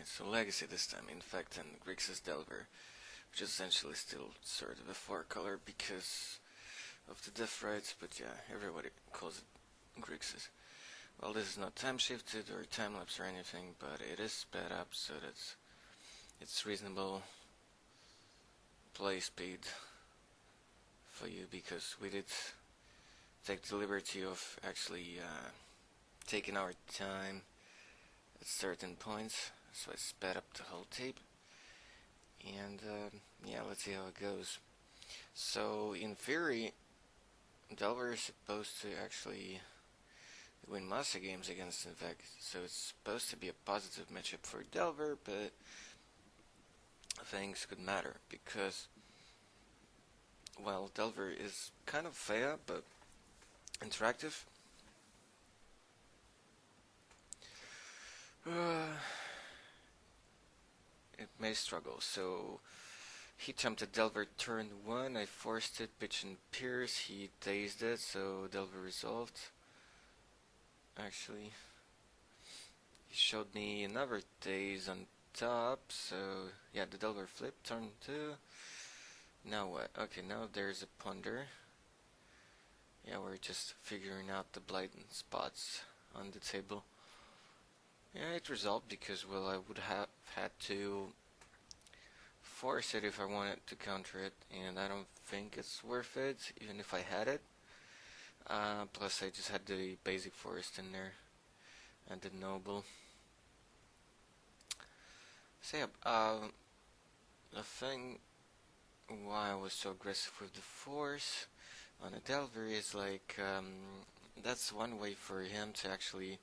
Alright, so Legacy this time, Infect and Grixis Delver, which is essentially still sort of a 4-color because of the death rights, but yeah, everybody calls it Grixis. Well, this is not time shifted or time lapse or anything, but it is sped up so that it's reasonable play speed for you, because we did take the liberty of actually taking our time at certain points, so I sped up the whole tape, and yeah, let's see how it goes. So in theory, Delver is supposed to actually win most of games against Infect, so it's supposed to be a positive matchup for Delver, but things could matter because, well, Delver is kind of fair but interactive. It may struggle, so he jumped at Delver turn 1, I forced it, pitch and pierce, he dazed it, so Delver resolved. Actually, he showed me another daze on top, so yeah, the Delver flip, turn 2. Now what? Okay, now there's a ponder. Yeah, we're just figuring out the blind spots on the table. Yeah, it resolved because, well, I would have had to force it if I wanted to counter it, and I don't think it's worth it, even if I had it. Plus I just had the basic forest in there, and the noble. So yeah, the thing why I was so aggressive with the force on a Delver is like, that's one way for him to actually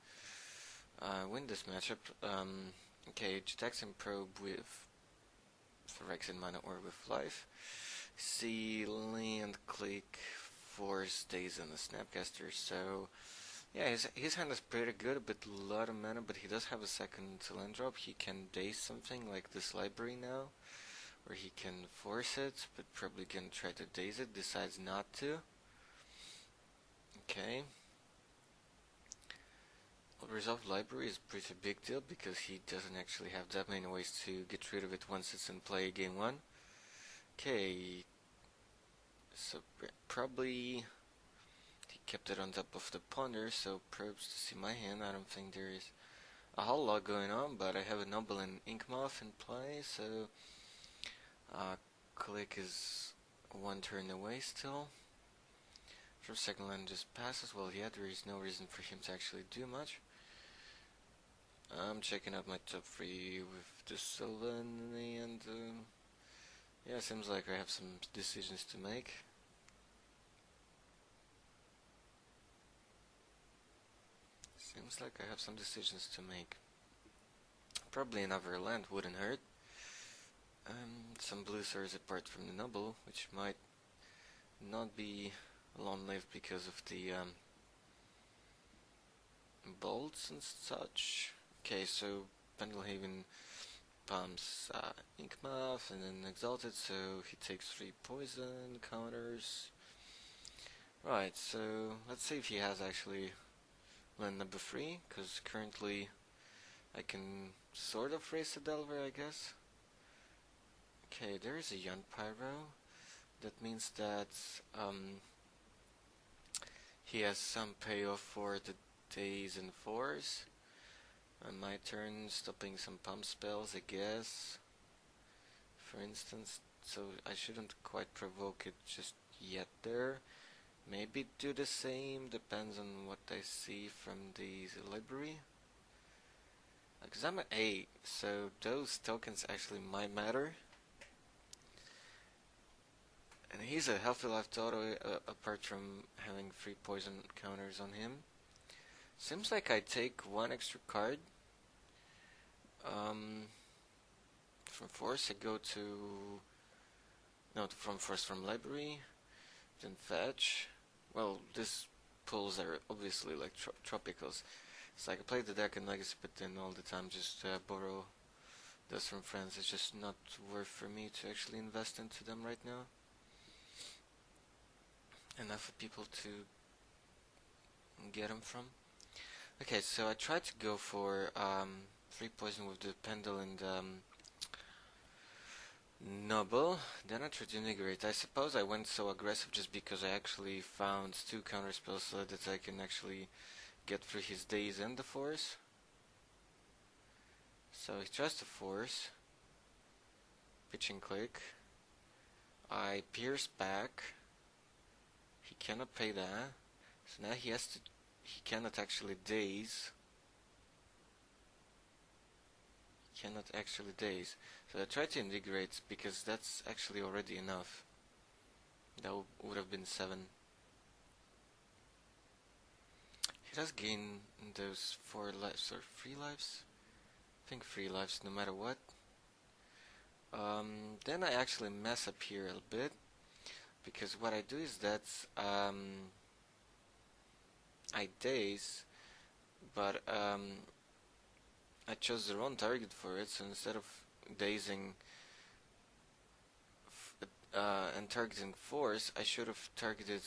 win this matchup. Okay, attacks and probe with Rex in mana or with life. See, land, click, force, daze on the Snapcaster, so yeah, his hand is pretty good, a bit lot of mana, but he does have a second land drop. He can daze something like this library now, or he can force it, but probably can try to daze it, decides not to. Okay. Well, resolve library is a pretty big deal because he doesn't actually have that many ways to get rid of it once it's in play game 1. Okay, so probably he kept it on top of the ponder, so probes to see my hand. I don't think there is a whole lot going on, but I have a noble and Inkmoth in play, so click is one turn away still. From second land just passes. Well, yeah, there is no reason for him to actually do much. I'm checking out my top 3 with the Sylvan, and yeah, seems like I have some decisions to make. Seems like I have some decisions to make. Probably another land wouldn't hurt. Some blue swords apart from the noble, which might not be long-lived because of the bolts and such. Okay, so Pendelhaven pumps Inkmoth and then Exalted, so he takes 3 poison counters. Right, so let's see if he has actually land number 3, because currently I can sort of race the Delver, I guess. Okay, there is a Young Pyro. That means that he has some payoff for the days and 4s. On my turn, stopping some pump spells, I guess, for instance, so I shouldn't quite provoke it just yet there. Maybe do the same, depends on what I see from the library. Because I'm at 8, so those tokens actually might matter. And he's a healthy life auto, apart from having 3 poison counters on him. Seems like I take 1 extra card. From force I go to... No, from force from library, then fetch. Well, this pulls are obviously like tropicals. So I can play the deck in Legacy, but then all the time just borrow those from friends. It's just not worth for me to actually invest into them right now. Enough for people to get them from. Okay, so I tried to go for 3 poison with the Pendle and Noble. Then I tried to integrate. I suppose I went so aggressive just because I actually found 2 counter spells so that I can actually get through his days and the force. So he tries to force. Pitch and click. I pierce back. He cannot pay that. So now he cannot actually daze. Cannot actually daze. So I try to integrate because that's actually already enough. That would have been 7. He does gain those 4 lives or 3 lives? I think 3 lives no matter what. Then I actually mess up here a little bit, because what I do is that I daze, but I chose the wrong target for it, so instead of dazing and targeting force, I should have targeted,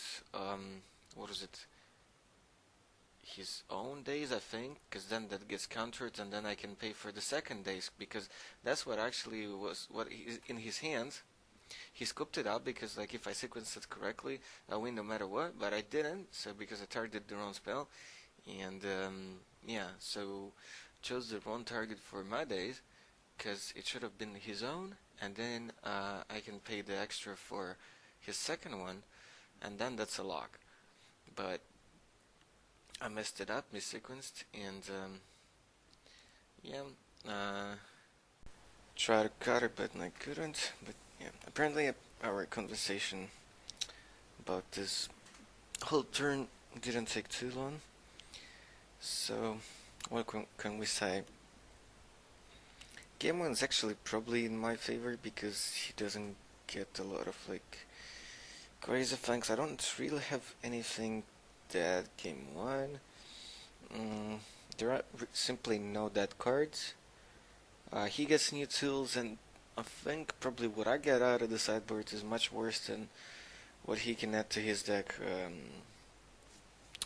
what was it? His own days, I think, because then that gets countered, and then I can pay for the second days, because that's what actually was what in his hands. He scooped it out because, like, if I sequenced it correctly, I win no matter what, but I didn't, so because I targeted the wrong spell, and yeah, so chose the wrong target for my days, because it should have been his own, and then I can pay the extra for his second one, and then that's a lock. But I messed it up, missequenced, and yeah, tried to cut it, but I couldn't. But yeah, apparently our conversation about this whole turn didn't take too long. So what can we say? Game 1's actually probably in my favor because he doesn't get a lot of like crazy things. I don't really have anything dead game 1. There are simply no dead cards. He gets new tools, and I think probably what I get out of the sideboard is much worse than what he can add to his deck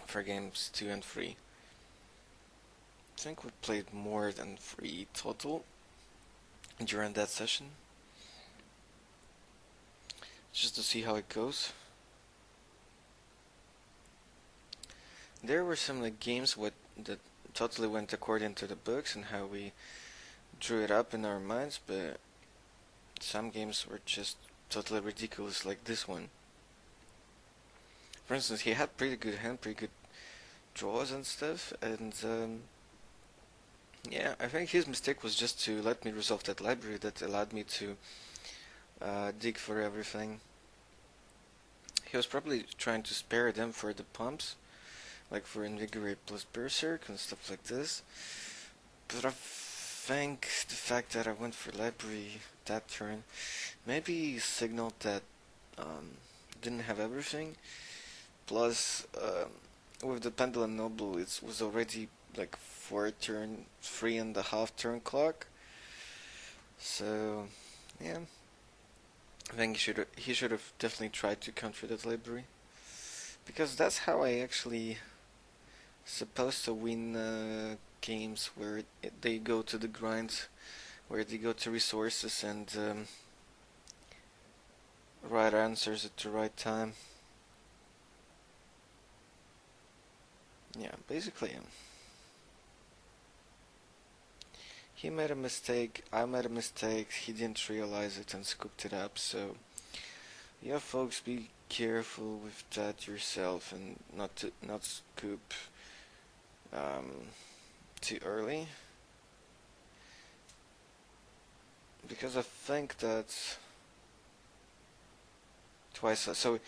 for games 2 and 3. I think we played more than 3 total during that session, just to see how it goes. There were some like games that totally went according to the books and how we drew it up in our minds, but some games were just totally ridiculous, like this one. For instance, he had pretty good hand, pretty good draws and stuff, and yeah, I think his mistake was just to let me resolve that library that allowed me to dig for everything. He was probably trying to spare them for the pumps, like for Invigorate plus Berserk and stuff like this. But I think the fact that I went for library that turn maybe signaled that didn't have everything. Plus, with the Pendulum Noble, it was already like 3.5 turn clock. So, yeah, I think he should have definitely tried to counter that library, because that's how I actually supposed to win games where they go to the grind, where they go to resources and right answers at the right time. Yeah, basically. He made a mistake, I made a mistake, he didn't realize it and scooped it up, so yeah, folks, be careful with that yourself and not scoop too early, because I think that twice, so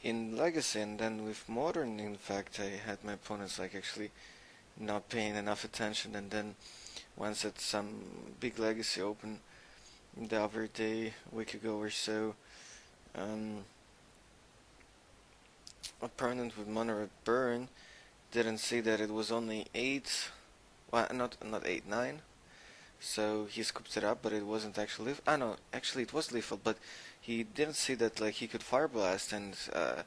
in Legacy and then with Modern, in fact, I had my opponents like actually not paying enough attention, and then once at some big Legacy Open the other day, a week ago or so, opponent with Mono Burn didn't see that it was only 8, well, not 8, 9, so he scooped it up, but it wasn't actually no, actually it was lethal, but he didn't see that like he could Fire Blast, and I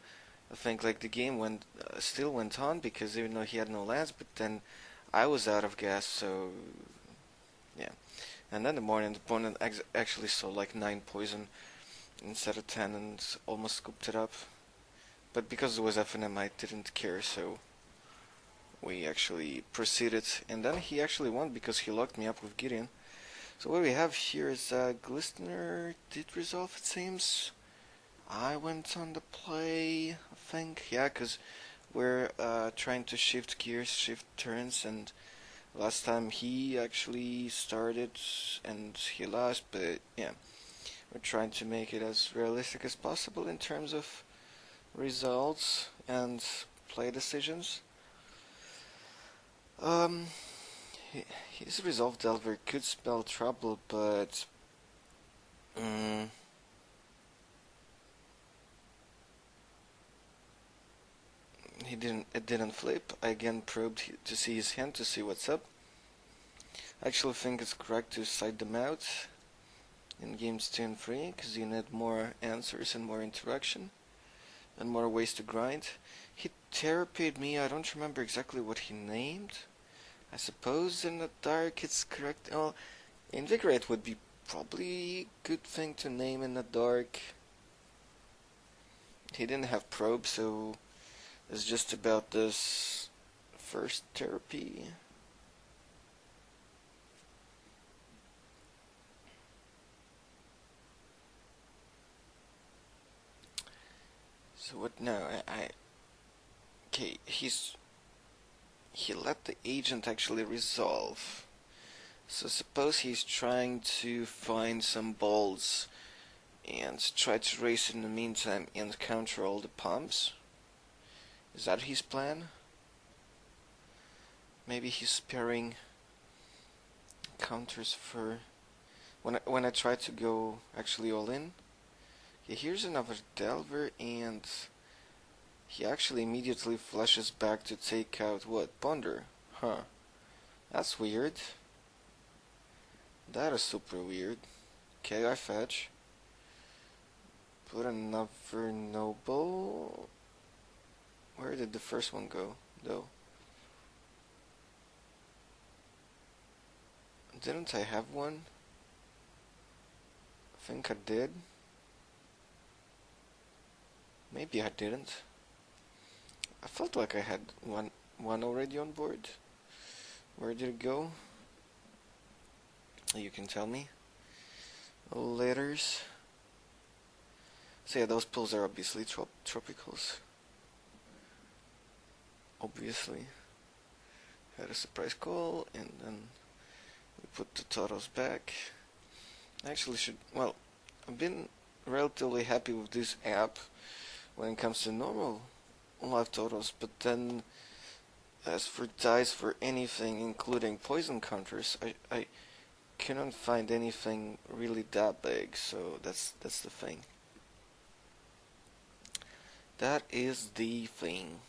think like the game still went on, because even though he had no lands, but then I was out of gas, so And then the opponent actually saw like 9 poison instead of 10 and almost scooped it up. But because it was FNM, I didn't care, so we actually proceeded. And then he actually won because he locked me up with Gideon. So what we have here is Glistener did resolve, it seems. I went on the play, I think. Yeah, because we're trying to shift gears, shift turns, and last time he actually started and he lost, but yeah, we're trying to make it as realistic as possible in terms of results and play decisions. Um, his Resolve Delver could spell trouble, but it didn't flip. I again probed to see his hand to see what's up. I actually think it's correct to side them out in games 2 and 3 because you need more answers and more interaction and more ways to grind. He therapied me. I don't remember exactly what he named. I suppose in the dark it's correct. Oh, Invigorate would be probably a good thing to name in the dark. He didn't have probe, so it's just about this first therapy. So what now? Okay, he let the agent actually resolve. So suppose he's trying to find some balls and try to race in the meantime and counter all the pumps. Is that his plan? Maybe he's sparing counters for when I try to go actually all in. Okay, here's another Delver, and he actually immediately flashes back to take out what? Ponder. Huh. That's weird. That is super weird. Okay, I fetch. Put another noble. Where did the first one go, though? Didn't I have one? I think I did. Maybe I didn't. I felt like I had one already on board. Where did it go? You can tell me. Letters. So yeah, those pulls are obviously tropicals. Obviously. Had a surprise call, and then we put the totals back. Actually well, I've been relatively happy with this app when it comes to normal live totals, but then as for dice for anything, including poison counters, I cannot find anything really that big, so that's the thing. That is the thing.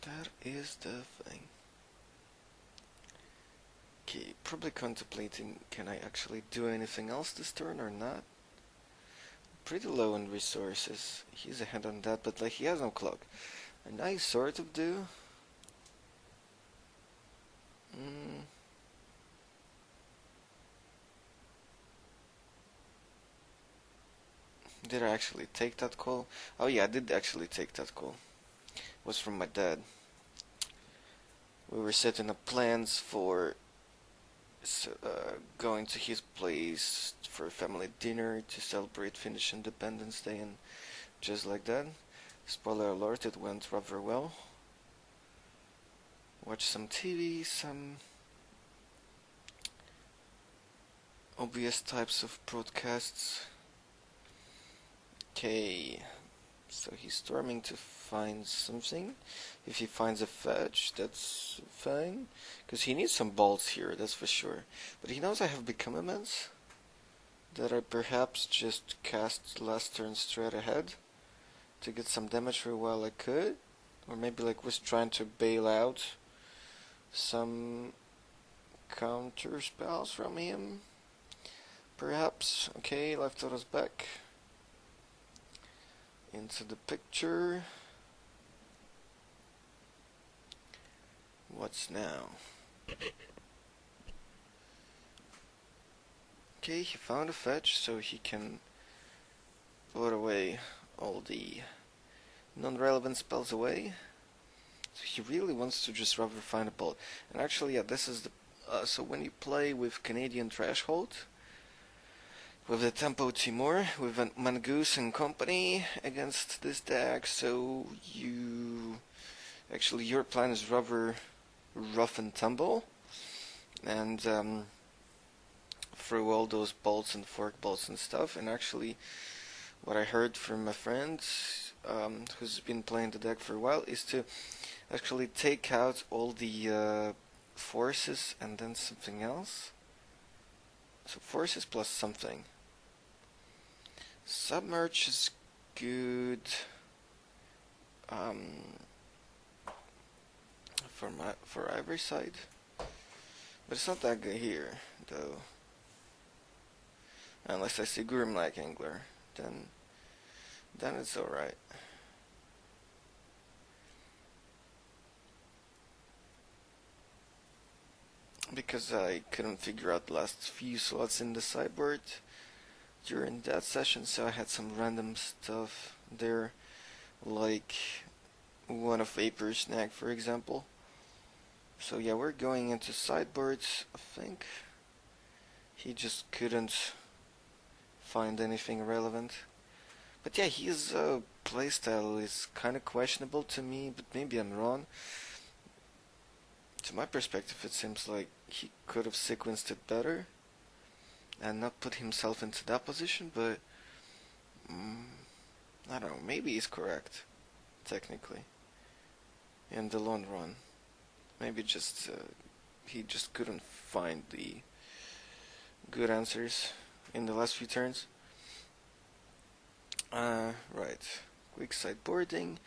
That is the thing. Okay, probably contemplating, can I actually do anything else this turn or not? Pretty low on resources. He's ahead on that, but like he has no clock. And I sort of do. Did I actually take that call? Oh yeah, I did actually take that call. It was from my dad. We were setting up plans for going to his place for a family dinner to celebrate Finnish Independence Day, and just like that, spoiler alert, it went rather well. Watch some TV, some obvious types of broadcasts. Okay, so he's storming to find something. If he finds a fetch, that's fine, because he needs some balls here, that's for sure. But he knows I have become immense, that I perhaps just cast last turn straight ahead to get some damage for a while I could. Or maybe like was trying to bail out some counter spells from him. Perhaps. Okay, life total's back into the picture. What's now? Okay, he found a fetch, so he can put away all the non-relevant spells away. So he really wants to just rather find a bullet. And actually, yeah, this is the... so when you play with Canadian Threshold, with the Tempo Timur, with Mongoose and company against this deck, so you... Actually, your plan is rather rough and tumble, and throw all those bolts and fork bolts and stuff. And actually, what I heard from a friend who's been playing the deck for a while is to actually take out all the forces and then something else. So forces plus something. Submerge is good for every side, but it's not that good here though. Unless I see Grimlike Angler, then it's alright. Because I couldn't figure out the last few slots in the sideboard during that session, so I had some random stuff there, like one of Vapor Snag, for example. So yeah, we're going into sideboards. I think he just couldn't find anything relevant. But yeah, his playstyle is kind of questionable to me, but maybe I'm wrong. To my perspective, it seems like he could have sequenced it better and not put himself into that position, but I don't know, maybe he's correct, technically, in the long run. Maybe just he just couldn't find the good answers in the last few turns. Right. Quick sideboarding.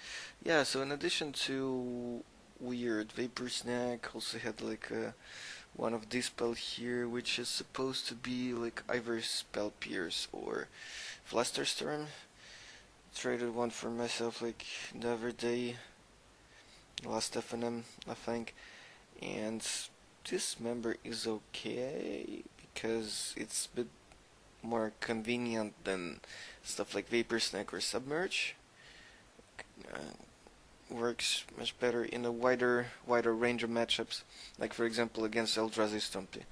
Yeah, so in addition to weird Vapor Snack, also had like one of these spell here, which is supposed to be like either Spell Pierce or Flusterstorm. Traded one for myself like the other day, last FNM, I think. And this member is okay because it's a bit more convenient than stuff like Vapor Snack or Submerge. Works much better in a wider range of matchups, like for example against Eldrazi Stumpy.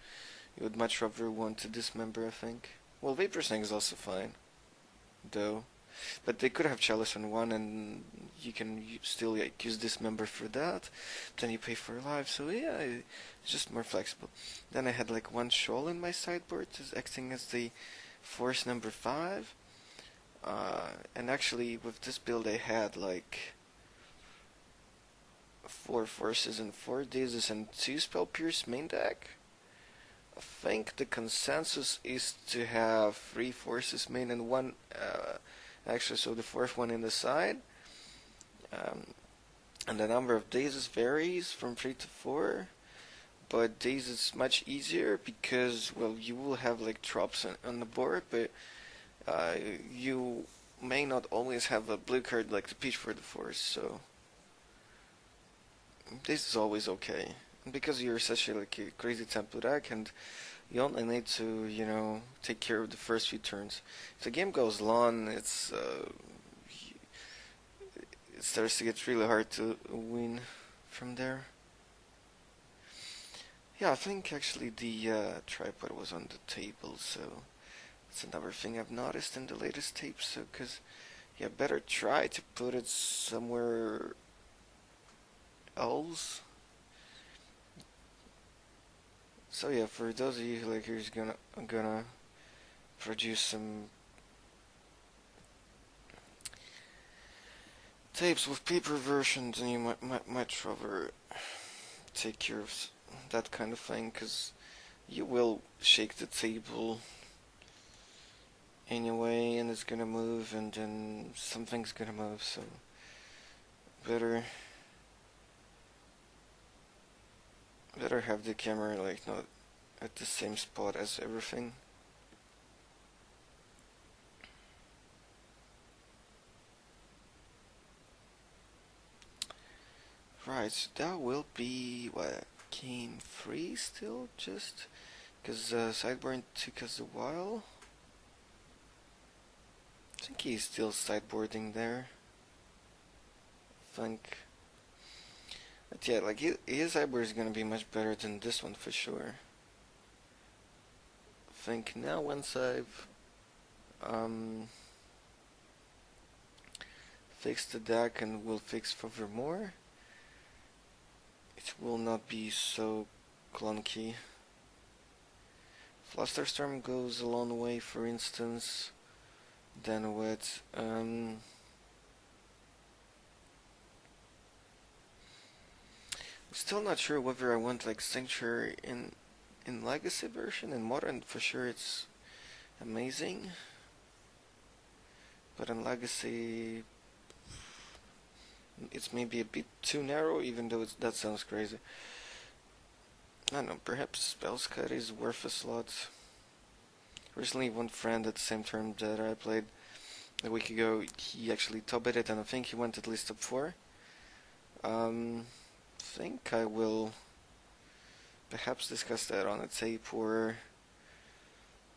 You would much rather want to dismember, I think. Well, Vapor Snake is also fine, though. But they could have Chalice on one, and you can still like, use Dismember for that. Then you pay for life, so yeah, it's just more flexible. Then I had like one Shoal in my sideboard, acting as the force number 5. And actually, with this build, I had like 4 forces and 4 dazes and 2 Spell Pierce main deck. I think the consensus is to have 3 forces main and 1 actually, so the 4th one in the side. And the number of dazes varies from 3 to 4. But days is much easier because, well, you will have like drops on the board, but you may not always have a blue card like the Peach for the force, so this is always okay. And because you're such a crazy tempo deck, and you only need to, take care of the first few turns. If the game goes long, it starts to get really hard to win from there. Yeah, I think actually the tripod was on the table, so that's another thing I've noticed in the latest tapes. So, because better try to put it somewhere else. So yeah, for those of you who's gonna produce some tapes with paper versions, and you might rather take care of that kind of thing, because you will shake the table anyway, and it's gonna move, and then something's gonna move, so better have the camera like not at the same spot as everything. Right, so that will be what, game 3 still, just because sideboard took us a while. I think he's still sideboarding there. I think. But yeah, like his sideboard is gonna be much better than this one for sure. I think now once I've fixed the deck and will fix furthermore, it will not be so clunky. Flusterstorm goes a long way, for instance. Then with still not sure whether I want like Sanctuary in Legacy version. In Modern for sure it's amazing, but in Legacy it's maybe a bit too narrow, even though that sounds crazy. I don't know, perhaps Spellscut is worth a slot. Recently one friend at the same term that I played a week ago, he actually top-ed it, and I think he went at least top 4. Think I will perhaps discuss that on a tape or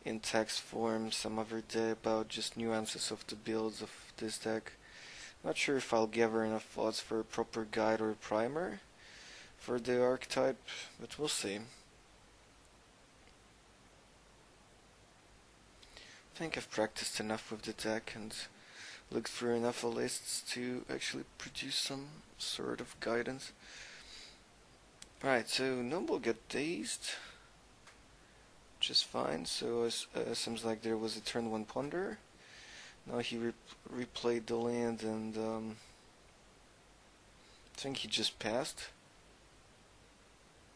in text form some other day about just nuances of the builds of this deck. Not sure if I'll gather enough thoughts for a proper guide or primer for the archetype, but we'll see. I think I've practiced enough with the deck and looked through enough lists to actually produce some sort of guidance. Right, so Noble got dazed, which is fine. So seems like there was a turn 1 ponder. Now he replayed the land, and I think he just passed.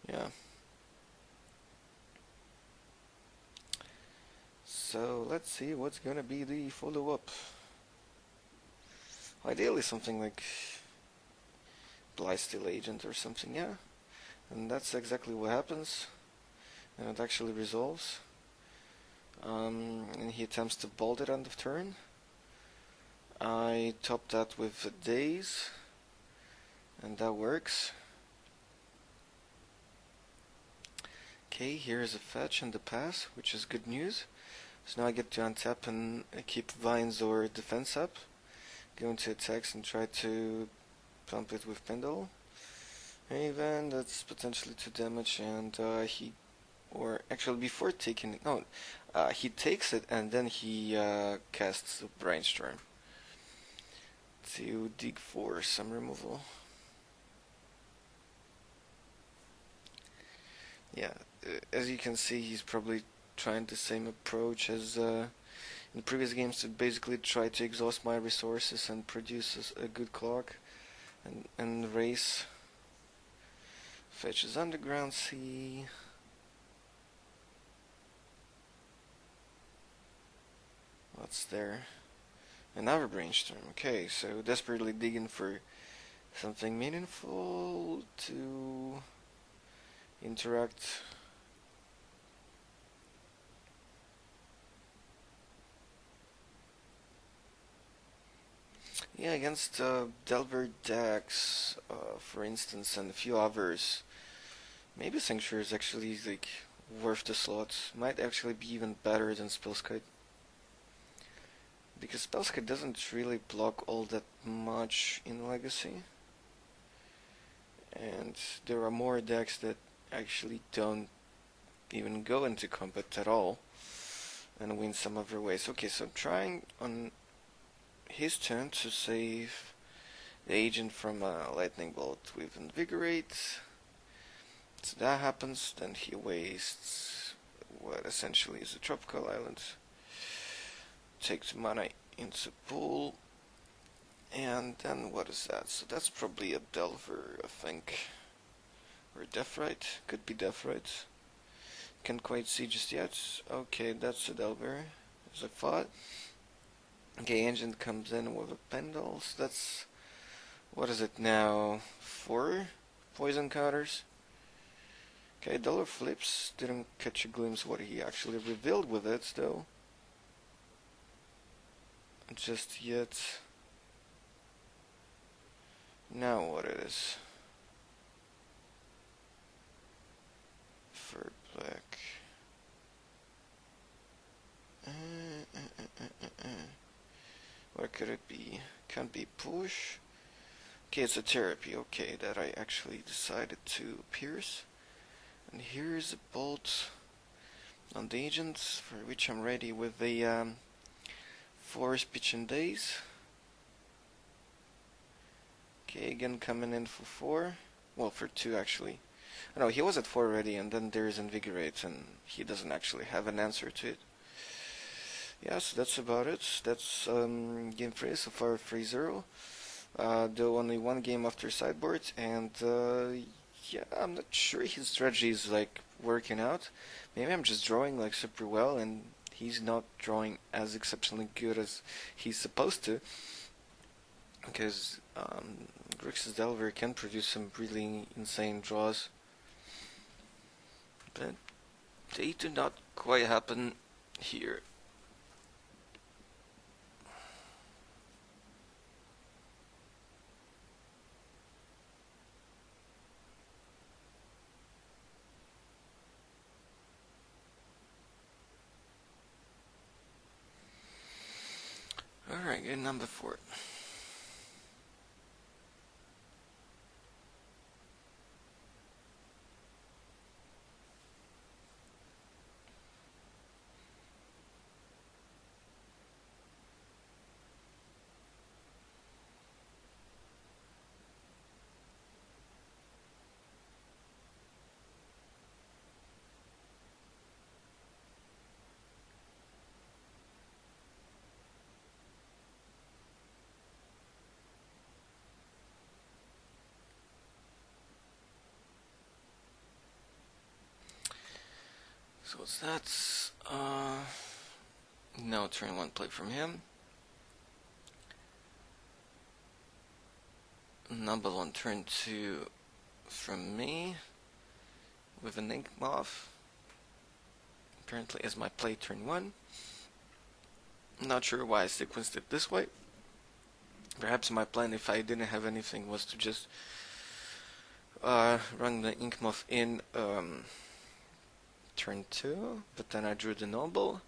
Yeah. So let's see what's gonna be the follow-up. Ideally something like Blightsteel Agent or something, yeah. And that's exactly what happens. And it actually resolves. And he attempts to bolt it end of turn. I top that with a daze, and that works. Okay, here's a fetch and a pass, which is good news. So now I get to untap and keep Vines or defense up. Go into attacks and try to pump it with Pendle. Even that's potentially 2 damage, and or actually before taking it, no, he takes it and then he casts a Brainstorm to dig for some removal. Yeah, as you can see, he's probably trying the same approach as in previous games, to basically try to exhaust my resources and produce a good clock and race. Fetches Underground Sea. What's there? Another Brainstorm. Okay, so desperately digging for something meaningful to interact. Yeah, against Delver decks, for instance, and a few others, maybe Sanctuary is actually like worth the slots. Might actually be even better than Spellskite, because Spellskite doesn't really block all that much in Legacy, and there are more decks that actually don't even go into combat at all and win some other ways. Okay, so trying on his turn to save the agent from a lightning bolt with Invigorate. So that happens, then he wastes what essentially is a tropical island. Takes mana into pool. And then what is that? So that's probably a Delver, I think. Or Deathrite. Could be Deathrite. Can't quite see just yet. Okay, that's a Delver. as I thought. Okay, engine comes in with a pendles. That's, what is it now? 4 poison counters. Okay, dollar flips. Didn't catch a glimpse what he actually revealed with it, though. Just yet. Now what it is? Third black. What could it be? Can't be push. Okay, it's a therapy. Okay, that I actually decided to pierce. And here's a bolt on the agents, for which I'm ready with the 4 speech and days. Okay, again coming in for 4. Well, for 2 actually. No, he was at 4 already, and then there's Invigorate, and he doesn't actually have an answer to it. Yeah, so that's about it. That's game 3, so far 3-0. Though only 1 game after sideboard, and yeah, I'm not sure his strategy is like working out. Maybe I'm just drawing like super well, and he's not drawing as exceptionally good as he's supposed to. Because Grixis Delver can produce some really insane draws, but they do not quite happen here. Alright, game number 4. So that's no turn 1 play from him. Number 1 turn 2 from me with an ink moth. Apparently as my play turn 1. Not sure why I sequenced it this way. Perhaps my plan, if I didn't have anything, was to just run the ink moth in turn 2, but then I drew the noble,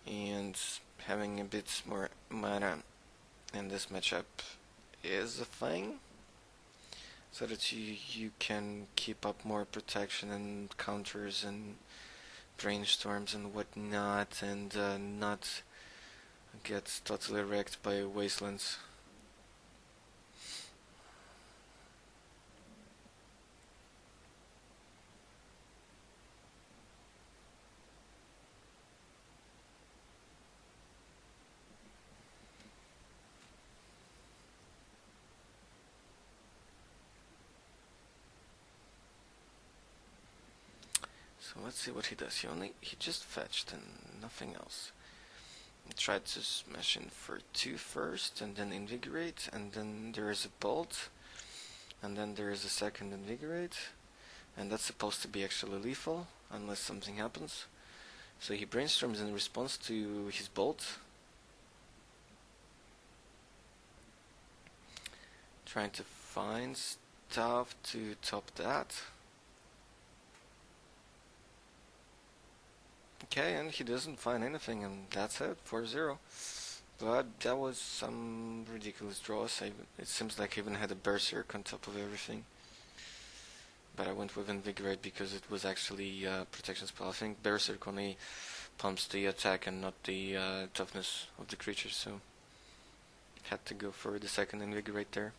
and having a bit more mana in this matchup is a thing, so that you can keep up more protection and counters and brainstorms and whatnot, and not get totally wrecked by wastelands. So let's see what he does. He just fetched and nothing else. He tried to smash in for 2 first, and then invigorate, and then there is a bolt, and then there is a second invigorate, and that's supposed to be actually lethal unless something happens. So he brainstorms in response to his bolt, trying to find stuff to top that. Okay, and he doesn't find anything, and that's it, 4-0. But that was some ridiculous draws. It seems like I even had a Berserk on top of everything. But I went with Invigorate because it was actually protection spell. I think Berserk only pumps the attack and not the toughness of the creature, so had to go for the second Invigorate there.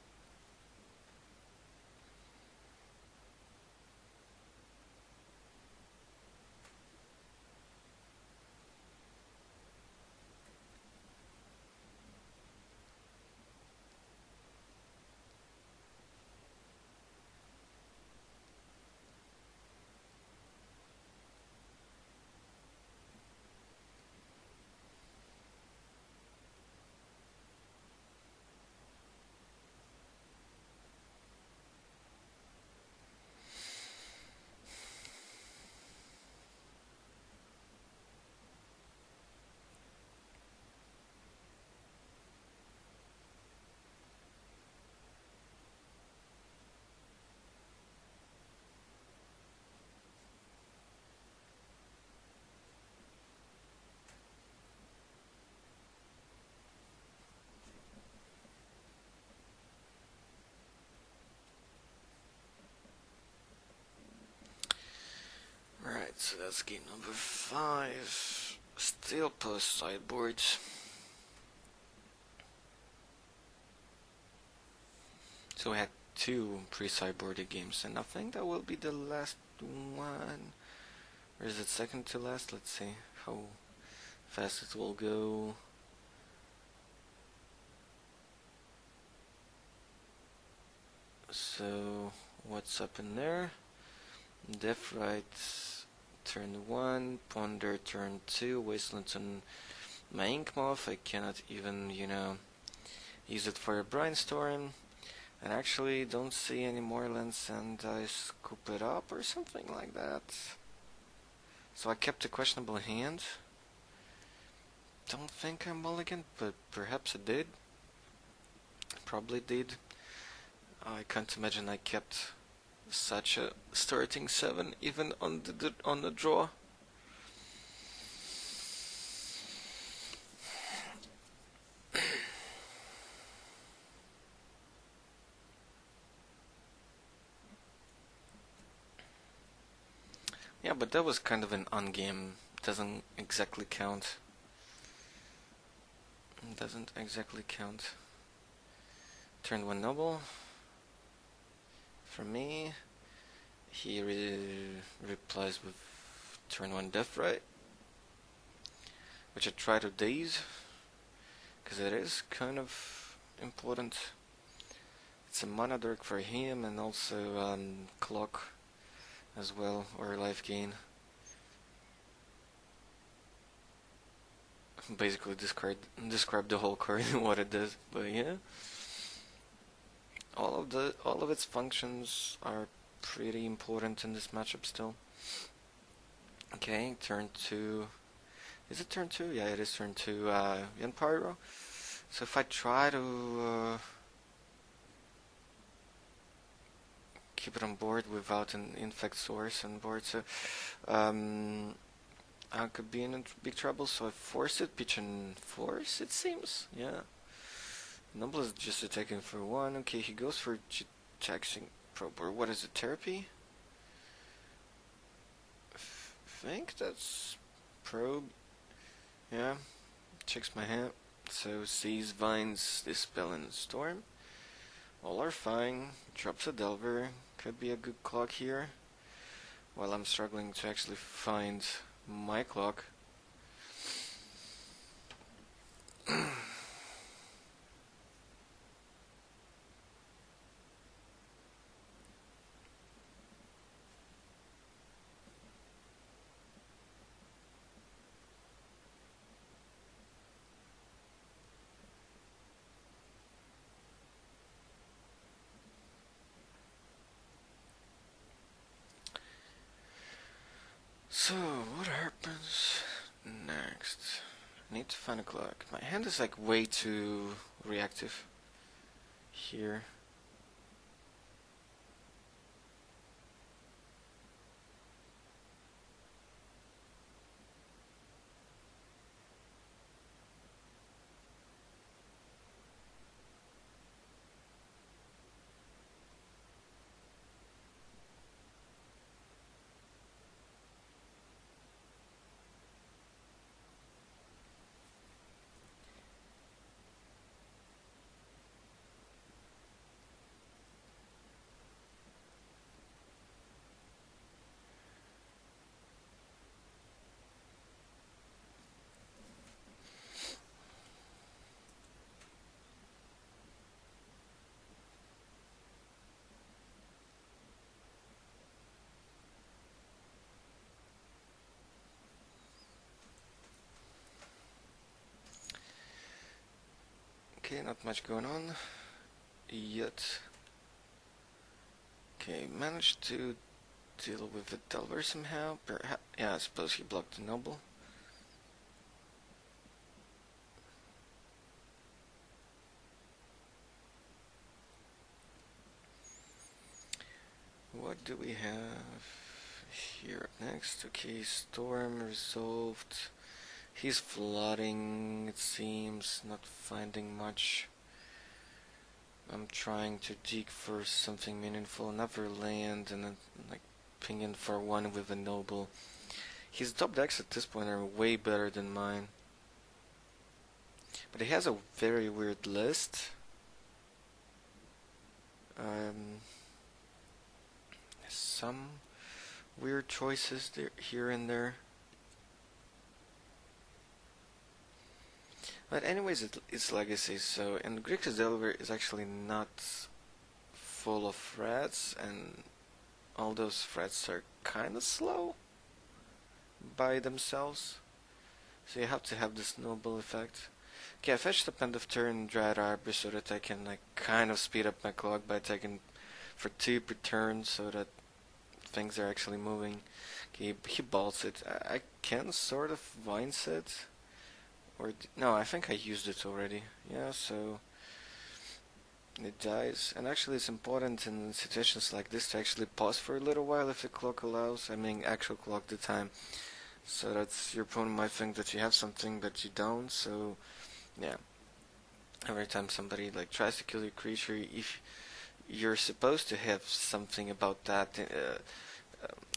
so that's game number 5. Still post sideboards. So we had 2 pre-sideboarded games, and I think that will be the last one. Or is it second to last? Let's see how fast it will go. So what's up in there? Death Right turn 1, Ponder turn 2, Wasteland on my Ink Moth. I cannot even, use it for a Brainstorm. And actually don't see any more lands, and I scoop it up or something like that. So I kept a questionable hand. Don't think I mulliganed, but perhaps I did. Probably did. I can't imagine I kept such a starting 7 even on the draw. Yeah, but that was kind of an on-game. Doesn't exactly count. Doesn't exactly count. Turn 1 Noble. For me, he replies with turn 1 Death Right, which I try to daze, because it is kind of important. It's a mana dork for him, and also clock as well, or life gain. Basically describe the whole card and what it does, but yeah. All of its functions are pretty important in this matchup still. Okay, turn 2. Is it turn 2? Yeah, it is turn 2. Yen Pyro. So if I try to keep it on board without an Infect source on board, so I could be in big trouble. So I force it, pitch and force, it seems. Yeah. Noble is just attacking for 1. Okay, he goes for taxing probe, or what is it, therapy? Think that's probe. Yeah, checks my hand. So sees Vines, Dispel and Storm. All are fine. Drops a Delver. Could be a good clock here. While I'm struggling to actually find my clock. So, what happens next? Need to find a clock. My hand is like way too reactive here. Okay, not much going on yet. Okay, managed to deal with the Delver somehow. Yeah, I suppose he blocked the Noble. What do we have here next? Okay, Storm resolved. He's flooding, it seems, not finding much. I'm trying to dig for something meaningful, another land, and then like ping in for 1 with a Noble. His top decks at this point are way better than mine. But he has a very weird list. Some weird choices there, here and there. But anyways, it's legacy, so... And Grixis Delver is actually not full of threats, and all those threats are kinda slow by themselves. So you have to have the snowball effect. Okay, I fetched up end of turn Dryad Arbor so that I can like kind of speed up my clock by attacking for 2 per turn so that things are actually moving. Okay, he balls it. I can sort of vines it. Or no, I think I used it already. Yeah, so it dies. And actually it's important in situations like this to actually pause for a little while if the clock allows. I mean actual clock the time. So that your opponent might think that you have something but you don't, so yeah. Every time somebody like tries to kill your creature, if you're supposed to have something about that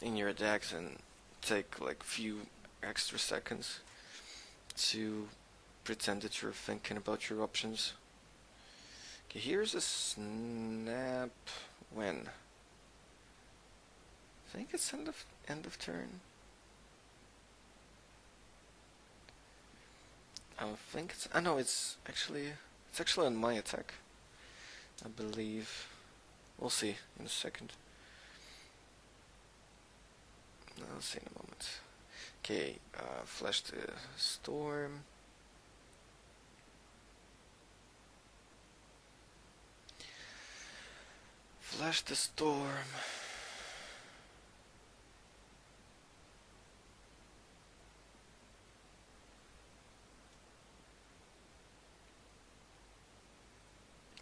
in your decks and take like few extra seconds to pretend that you're thinking about your options. Okay, here's a snap. When? I think it's end of turn. I think it's... I know it's actually on my attack, I believe. We'll see in a second. I'll see in a moment. Okay, flash the storm. Flash the storm.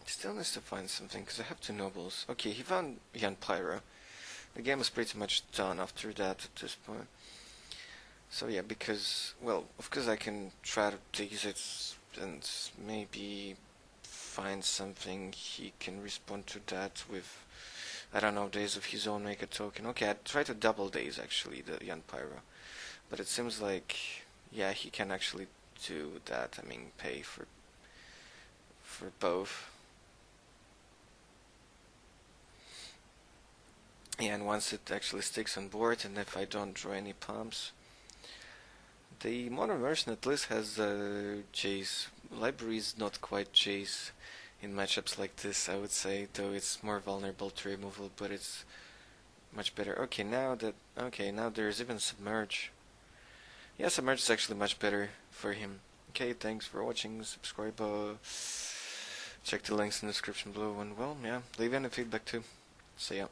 Still needs to find something, because I have 2 nobles. Okay, he found Jan Pyro. The game is pretty much done after that at this point. So yeah, because, well, of course I can try to tease it and maybe find something he can respond to that with, I don't know, days of his own, make a token. Okay, I tried to double days actually, the Jan Pyro. But it seems like, yeah, he can actually do that. I mean, pay for both. Yeah, and once it actually sticks on board, and if I don't draw any palms, the modern version at least has Jace. Library is not quite Jace in matchups like this, I would say, though it's more vulnerable to removal, but it's much better. Okay, now there's even Submerge. Yeah, Submerge is actually much better for him. Okay, thanks for watching, subscribe, check the links in the description below, and well, yeah, leave any feedback too. See ya.